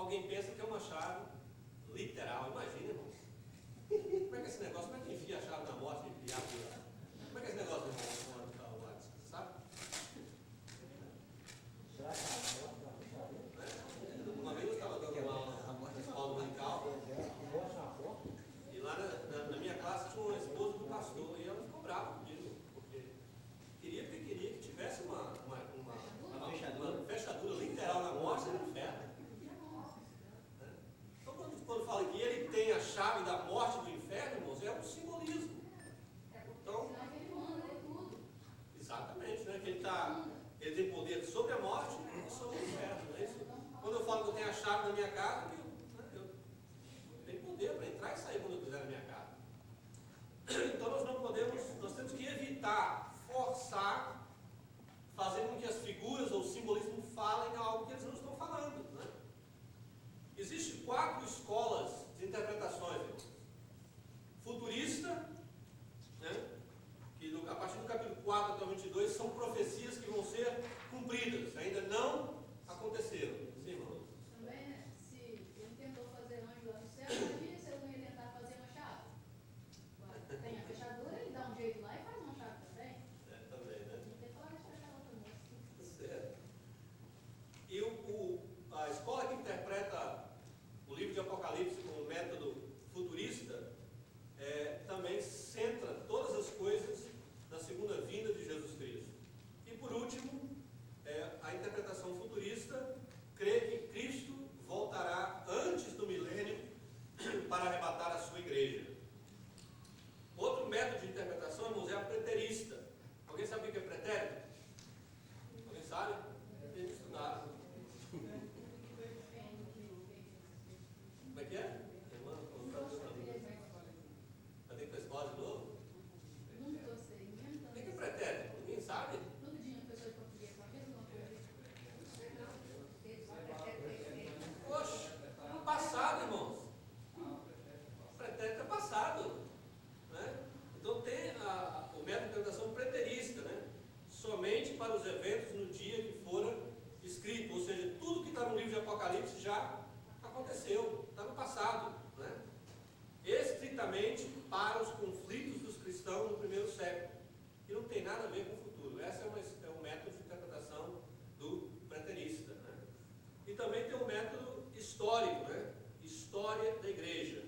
alguém pensa que é uma chave literal. Imagina, irmão. Como é que é esse negócio? Como é que enfia a chave na morte e abre? Como é que é esse negócio, irmão? Sabe? Uma vez eu estava dando uma escola dominical e lá na minha classe tinha uma esposa do pastor e ela ficou brava comigo, porque queria que tivesse uma fechadura literal na morte e no inferno. Então, quando fala que ele tem a chave da morte e do inferno, irmãos, é um simbolismo. Então, exatamente, né? Que ele tem poder sobre a morte e sobre o inferno. Não é isso? Quando eu falo que eu tenho a chave na minha casa, eu tenho poder para entrar e sair quando eu quiser na minha casa. Então nós temos que evitar, forçar, fazer com que as figuras ou o simbolismo falem algo que eles não estão falando. Né? Existem 4 escolas de interpretações. Futurista, né? Que a partir do capítulo 4 até o 22 são profecias que vão ser cumpridas, ainda não aconteceram. Sim, irmão? Também, né? Se ele tentou fazer anjo lá no céu, imagina se ele não ia tentar fazer uma chave. Tem a fechadura, ele dá um jeito lá e faz uma chave também. Também, né? Não tem que falar de fechar outra moça. Certo. E a escola que interpreta o livro de Apocalipse com o método futurista também centra todas as coisas na segunda vinda de Jesus Cristo. E por último, a interpretação futurista crê que Cristo voltará antes do milênio para arrebatar a sua igreja. Outro método de interpretação, irmãos, é a preterista. Alguém sabe o que é pretérito? Alguém sabe? Tem que estudar. Como é que é? Irmã, vai ter que ir para a escola de novo? Nunca sei. O que é pretérito? Ninguém sabe? Todo dia uma pessoa de português fala a mesma coisa. Poxa, no passado, irmãos. Pretérito é passado. Né? Então tem o método de interpretação preterista, né? Somente para os eventos no dia que foram escritos. Ou seja, tudo que está no livro de Apocalipse já aconteceu, está no passado. Né? Estritamente para os conflitos dos cristãos no primeiro século. E não tem nada a ver com o futuro. Esse é um método de interpretação do preterista. Né? E também tem um método histórico, né? História da igreja.